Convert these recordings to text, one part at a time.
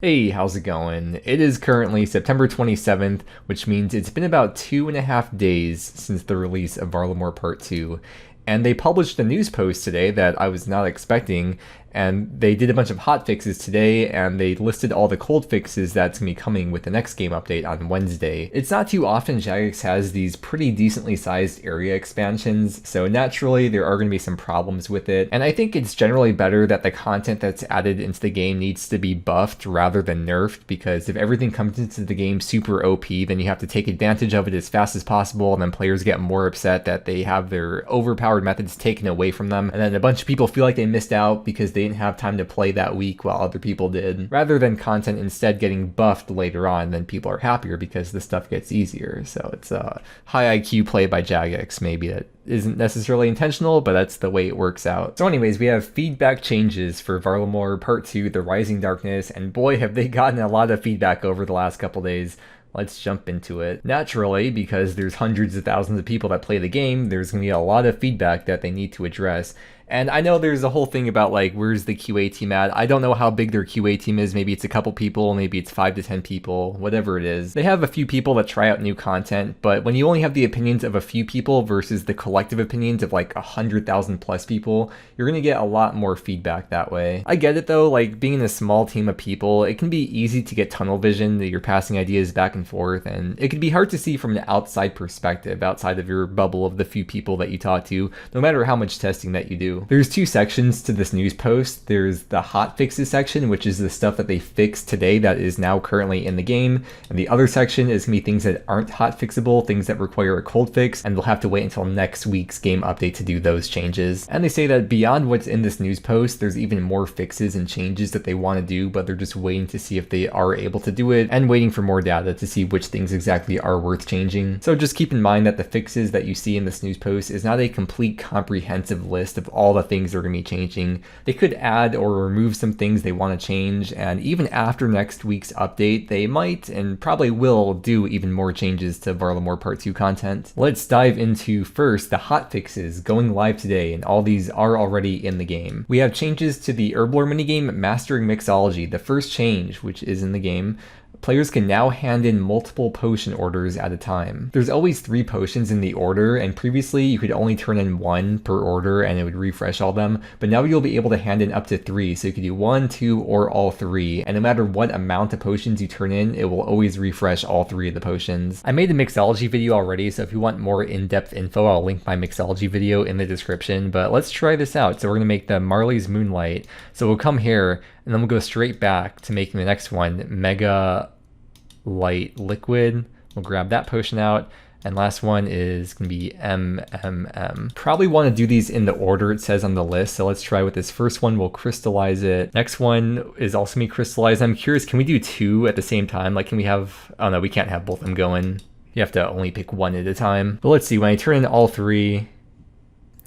Hey, how's it going? It is currently September 27th, which means it's been about 2.5 days since the release of Varlamore Part 2, and they published a news post today that I was not expecting, and they did a bunch of hotfixes today, and they listed all the cold fixes that's going to be coming with the next game update on Wednesday. It's not too often Jagex has these pretty decently sized area expansions, so naturally there are going to be some problems with it, and I think it's generally better that the content that's added into the game needs to be buffed rather than nerfed, because if everything comes into the game super OP, then you have to take advantage of it as fast as possible, and then players get more upset that they have their overpowered methods taken away from them, and then a bunch of people feel like they missed out because they didn't have time to play that week while other people did. Rather than content instead getting buffed later on, then people are happier because the stuff gets easier. So it's a high IQ play by Jagex, maybe that isn't necessarily intentional, but that's the way it works out. So anyways, we have feedback changes for Varlamore Part 2, The Rising Darkness, and boy have they gotten a lot of feedback over the last couple days. Let's jump into it. Naturally, because there's hundreds of thousands of people that play the game, there's going to be a lot of feedback that they need to address. And I know there's a whole thing about like, where's the QA team at? I don't know how big their QA team is. Maybe it's a couple people, maybe it's 5 to 10 people, whatever it is. They have a few people that try out new content, but when you only have the opinions of a few people versus the collective opinions of like 100,000 plus people, you're gonna get a lot more feedback that way. I get it though, like being in a small team of people, it can be easy to get tunnel vision, that you're passing ideas back and forth, and it can be hard to see from an outside perspective, outside of your bubble of the few people that you talk to, no matter how much testing that you do. There's two sections to this news post. There's the hotfixes section, which is the stuff that they fixed today that is now currently in the game, and the other section is gonna be things that aren't hotfixable, things that require a cold fix, and they'll have to wait until next week's game update to do those changes. And they say that beyond what's in this news post, there's even more fixes and changes that they want to do, but they're just waiting to see if they are able to do it, and waiting for more data to see which things exactly are worth changing. So just keep in mind that the fixes that you see in this news post is not a complete comprehensive list of all the things they're going to be changing. They could add or remove some things they want to change, and even after next week's update, they might and probably will do even more changes to Varlamore Part 2 content. Let's dive into first the hotfixes going live today, and all these are already in the game. We have changes to the herblore minigame Mastering Mixology, the first change, which is in the game. Players can now hand in multiple potion orders at a time. There's always 3 potions in the order, and previously you could only turn in 1 per order and it would refresh all them, but now you'll be able to hand in up to 3, so you could do 1, 2, or all 3, and no matter what amount of potions you turn in, it will always refresh all 3 of the potions. I made a mixology video already, so if you want more in-depth info, I'll link my mixology video in the description, but let's try this out. So we're going to make the Marley's Moonlight, so we'll come here, and then we'll go straight back to making the next one, Mega Light Liquid. We'll grab that potion out, and last one is going to be MMM. Probably want to do these in the order it says on the list, so let's try with this first one. We'll crystallize it. Next one is also going to be crystallized. I'm curious, can we do 2 at the same time? Like, can we have... oh no, we can't have both of them going. You have to only pick 1 at a time. But let's see, when I turn in all 3...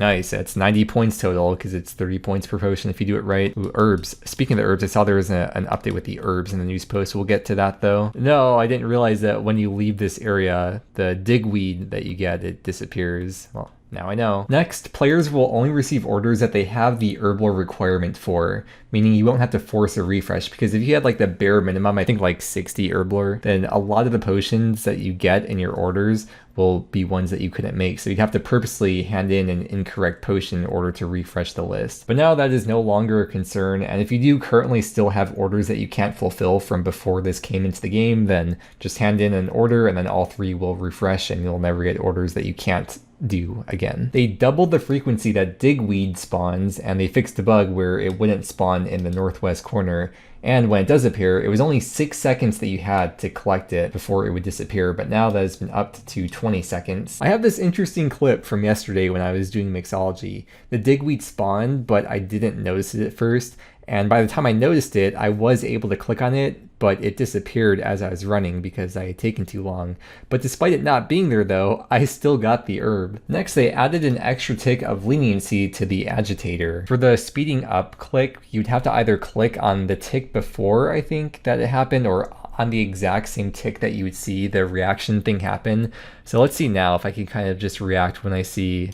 nice, that's 90 points total because it's 30 points per potion if you do it right. Ooh, herbs. Speaking of the herbs, I saw there was an update with the herbs in the news post. We'll get to that though. No, I didn't realize that when you leave this area, the digweed that you get, it disappears. Well, now I know. Next, players will only receive orders that they have the herblore requirement for, meaning you won't have to force a refresh, because if you had like the bare minimum, I think like 60 herblore, then a lot of the potions that you get in your orders will be ones that you couldn't make, so you'd have to purposely hand in an incorrect potion in order to refresh the list. But now that is no longer a concern, and if you do currently still have orders that you can't fulfill from before this came into the game, then just hand in an order and then all 3 will refresh and you'll never get orders that you can't do again. They doubled the frequency that digweed spawns, and they fixed the bug where it wouldn't spawn in the northwest corner, and when it does appear, it was only 6 seconds that you had to collect it before it would disappear, but now that has been upped to 20 seconds. I have this interesting clip from yesterday when I was doing mixology. The digweed spawned, but I didn't notice it at first, and by the time I noticed it, I was able to click on it, but it disappeared as I was running because I had taken too long. But despite it not being there though, I still got the herb. Next, they added an extra tick of leniency to the agitator. For the speeding up click, you'd have to either click on the tick before I think that it happened, or on the exact same tick that you would see the reaction thing happen. So let's see now if I can kind of just react when I see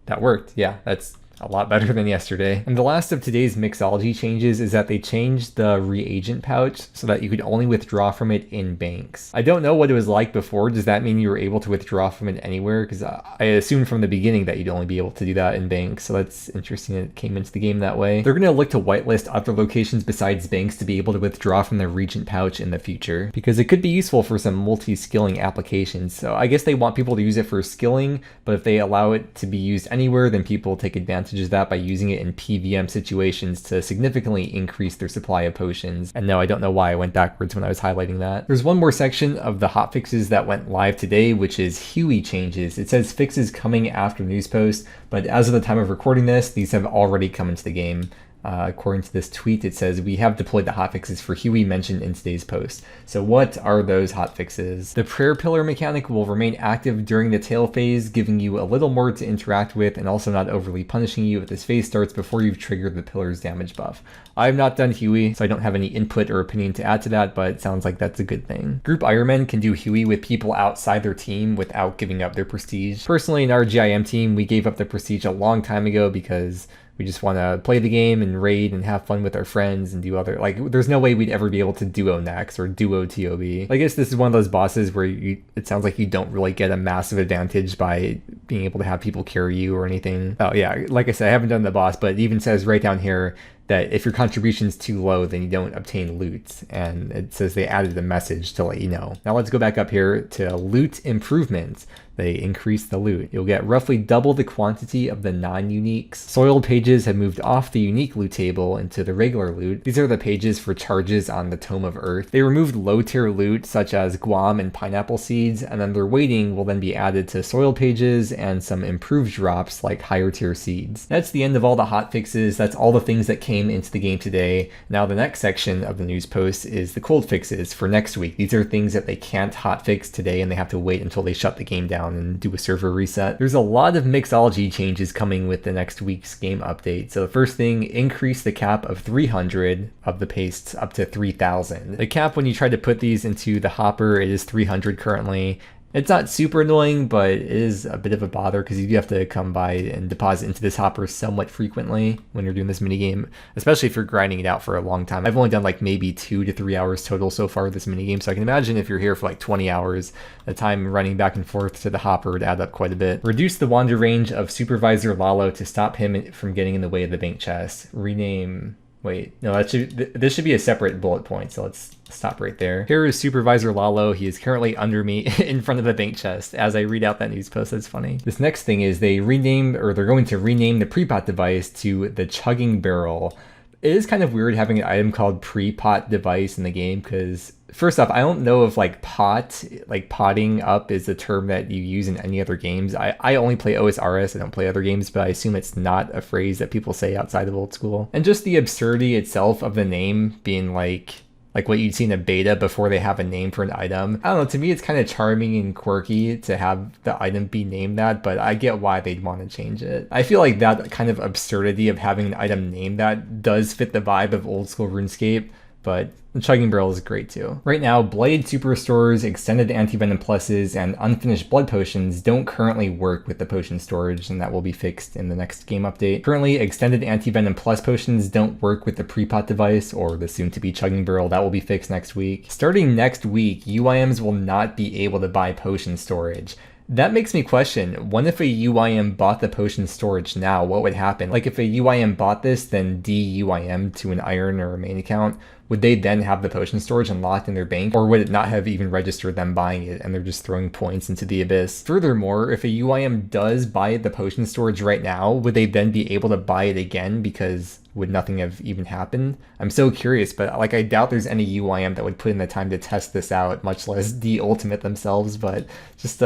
that worked. Yeah, that's A lot better than yesterday. And the last of today's mixology changes is that they changed the reagent pouch so that you could only withdraw from it in banks. I don't know what it was like before. Does that mean you were able to withdraw from it anywhere? Because I assumed from the beginning that you'd only be able to do that in banks, so that's interesting that it came into the game that way. They're going to look to whitelist other locations besides banks to be able to withdraw from the reagent pouch in the future, because it could be useful for some multi-skilling applications. So I guess they want people to use it for skilling, but if they allow it to be used anywhere, then people take advantage of that by using it in PVM situations to significantly increase their supply of potions. And no, I don't know why I went backwards when I was highlighting that. There's one more section of the hotfixes that went live today, which is Huey changes. It says fixes coming after newspost, but as of the time of recording this, these have already come into the game. According to this tweet, it says, we have deployed the hotfixes for Huey mentioned in today's post. So what are those hotfixes? The prayer pillar mechanic will remain active during the tail phase, giving you a little more to interact with and also not overly punishing you if this phase starts before you've triggered the pillar's damage buff. I've not done Huey, so I don't have any input or opinion to add to that, but it sounds like that's a good thing. Group Ironmen can do Huey with people outside their team without giving up their prestige. Personally, in our GIM team, we gave up the prestige a long time ago because we just want to play the game and raid and have fun with our friends and do other, like, there's no way we'd ever be able to duo next or duo TOB. I guess this is one of those bosses where it sounds like you don't really get a massive advantage by being able to have people carry you or anything. Oh yeah, like I said, I haven't done the boss, but it even says right down here that if your contribution's too low, then you don't obtain loot. And it says they added a message to let you know. Now let's go back up here to loot improvements. They increase the loot. You'll get roughly double the quantity of the non-uniques. Soiled pages have moved off the unique loot table into the regular loot. These are the pages for charges on the Tome of Earth. They removed low-tier loot such as guam and pineapple seeds, and then their weighting will then be added to soiled pages and some improved drops like higher-tier seeds. That's the end of all the hotfixes. That's all the things that came into the game today. Now the next section of the news post is the cold fixes for next week. These are things that they can't hotfix today and they have to wait until they shut the game down and do a server reset. There's a lot of mixology changes coming with the next week's game update. So the first thing, increase the cap of 300 of the pastes up to 3,000. The cap when you try to put these into the hopper, it is 300 currently. It's not super annoying, but it is a bit of a bother because you do have to come by and deposit into this hopper somewhat frequently when you're doing this minigame, especially if you're grinding it out for a long time. I've only done like maybe 2 to 3 hours total so far with this minigame, so I can imagine if you're here for like 20 hours, the time running back and forth to the hopper would add up quite a bit. Reduce the wander range of Supervisor Lalo to stop him from getting in the way of the bank chest. Rename... Wait, no, this should be a separate bullet point, so let's stop right there. Here is Supervisor Lalo. He is currently under me in front of the bank chest as I read out that news post. That's funny. This next thing is they're going to rename the pre-pot device to the Chugging Barrel. It is kind of weird having an item called pre-pot device in the game because first off, I don't know if like potting up is a term that you use in any other games. I only play OSRS, I don't play other games, but I assume it's not a phrase that people say outside of old school. And just the absurdity itself of the name being like what you'd see in a beta before they have a name for an item. I don't know, to me it's kind of charming and quirky to have the item be named that, but I get why they'd want to change it. I feel like that kind of absurdity of having an item named that does fit the vibe of old school RuneScape, but the Chugging Barrel is great too. Right now, Blade Super Restores, Extended Anti-Venom Pluses, and Unfinished Blood Potions don't currently work with the potion storage, and that will be fixed in the next game update. Currently, Extended Anti-Venom Plus Potions don't work with the pre-pot device, or the soon-to-be Chugging Barrel. That will be fixed next week. Starting next week, UIMs will not be able to buy potion storage. That makes me question, what if a UIM bought the potion storage now? What would happen? Like if a UIM bought this, then de-UIM to an iron or a main account, would they then have the potion storage unlocked in their bank? Or would it not have even registered them buying it and they're just throwing points into the abyss? Furthermore, if a UIM does buy the potion storage right now, would they then be able to buy it again because would nothing have even happened? I'm so curious, but like I doubt there's any UIM that would put in the time to test this out, much less de-ultimate themselves, but just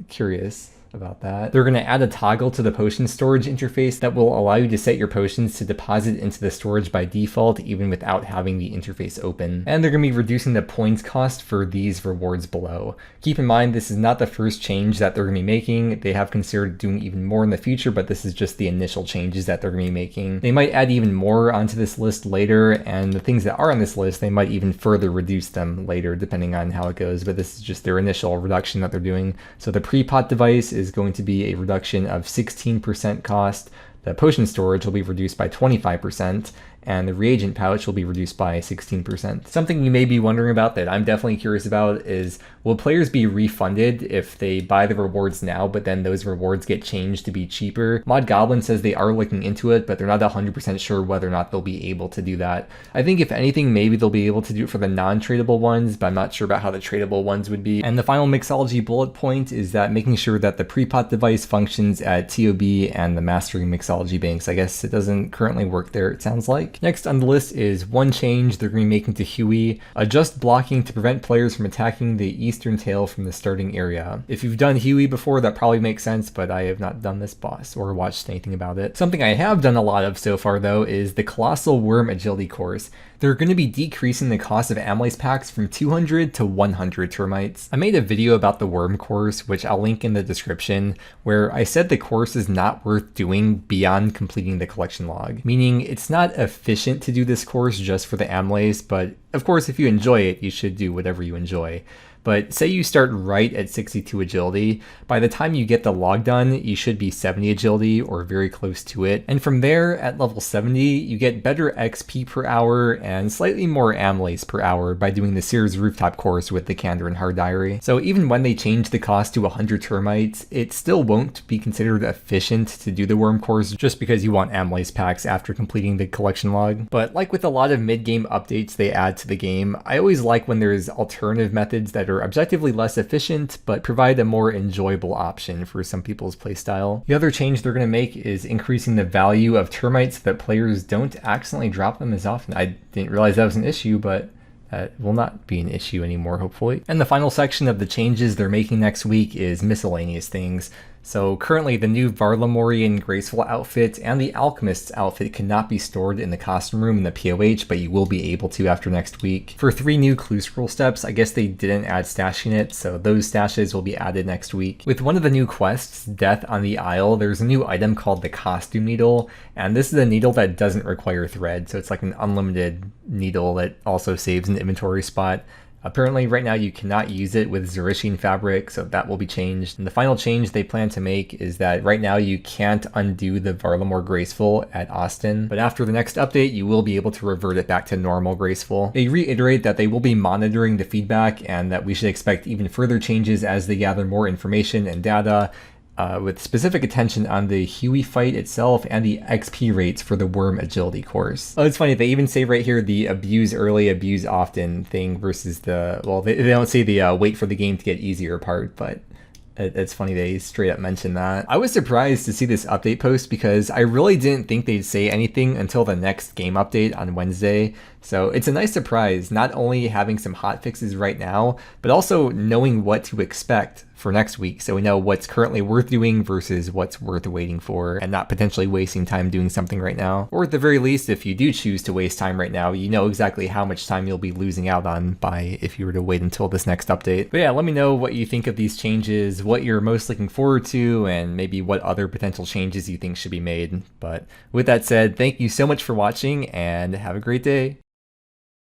curious about that. They're going to add a toggle to the potion storage interface that will allow you to set your potions to deposit into the storage by default even without having the interface open. And they're going to be reducing the points cost for these rewards below. Keep in mind this is not the first change that they're going to be making. They have considered doing even more in the future, but this is just the initial changes that they're going to be making. They might add even more onto this list later, and the things that are on this list, they might even further reduce them later depending on how it goes, but this is just their initial reduction that they're doing. So the pre-pot device is going to be a reduction of 16% cost. The potion storage will be reduced by 25%, and the reagent pouch will be reduced by 16%. Something you may be wondering about that I'm definitely curious about is, will players be refunded if they buy the rewards now, but then those rewards get changed to be cheaper? Mod Goblin says they are looking into it, but they're not 100% sure whether or not they'll be able to do that. I think if anything, maybe they'll be able to do it for the non-tradable ones, but I'm not sure about how the tradable ones would be. And the final mixology bullet point is that making sure that the pre-pot device functions at TOB and the Mastering Mixology banks. I guess it doesn't currently work there, it sounds like. Next on the list is one change they're going to be making to Huey: adjust blocking to prevent players from attacking the eastern tail from the starting area. If you've done Huey before, that probably makes sense, but I have not done this boss or watched anything about it. Something I have done a lot of so far though is the Colossal Wyrm Agility Course. They're going to be decreasing the cost of amylase packs from 200 to 100 termites. I made a video about the worm course, which I'll link in the description, where I said the course is not worth doing beyond completing the collection log. Meaning it's not efficient to do this course just for the amylase, but of course if you enjoy it, you should do whatever you enjoy. But say you start right at 62 agility, by the time you get the log done, you should be 70 agility or very close to it. And from there, at level 70, you get better XP per hour and slightly more amylase per hour by doing the Sears Rooftop course with the Candor and Hard Diary. So even when they change the cost to 100 termites, it still won't be considered efficient to do the worm course just because you want amylase packs after completing the collection log. But like with a lot of mid-game updates they add to the game, I always like when there's alternative methods that are objectively less efficient, but provide a more enjoyable option for some people's playstyle. The other change they're going to make is increasing the value of termites so that players don't accidentally drop them as often. I didn't realize that was an issue, but that will not be an issue anymore, hopefully. And the final section of the changes they're making next week is miscellaneous things. So currently the new Varlamorean Graceful outfit and the Alchemist's outfit cannot be stored in the costume room in the POH, but you will be able to after next week. For 3 new clue scroll steps, I guess they didn't add stashing it, so those stashes will be added next week. With one of the new quests, Death on the Isle, there's a new item called the Costume Needle, and this is a needle that doesn't require thread, so it's like an unlimited needle that also saves an inventory spot. Apparently right now you cannot use it with Zerishine fabric, so that will be changed. And the final change they plan to make is that right now you can't undo the Varlamore Graceful at Austin, but after the next update you will be able to revert it back to normal Graceful. They reiterate that they will be monitoring the feedback and that we should expect even further changes as they gather more information and data, with specific attention on the Huey fight itself and the XP rates for the Wyrm Agility Course. Oh, it's funny, they even say right here the abuse early, abuse often thing versus the, well, they don't say the wait for the game to get easier part, but it's funny they straight up mention that. I was surprised to see this update post because I really didn't think they'd say anything until the next game update on Wednesday. So it's a nice surprise, not only having some hotfixes right now, but also knowing what to expect for next week, so we know what's currently worth doing versus what's worth waiting for, and not potentially wasting time doing something right now. Or at the very least, if you do choose to waste time right now, you know exactly how much time you'll be losing out on by if you were to wait until this next update. But yeah, let me know what you think of these changes, what you're most looking forward to, and maybe what other potential changes you think should be made. But with that said, thank you so much for watching, and have a great day.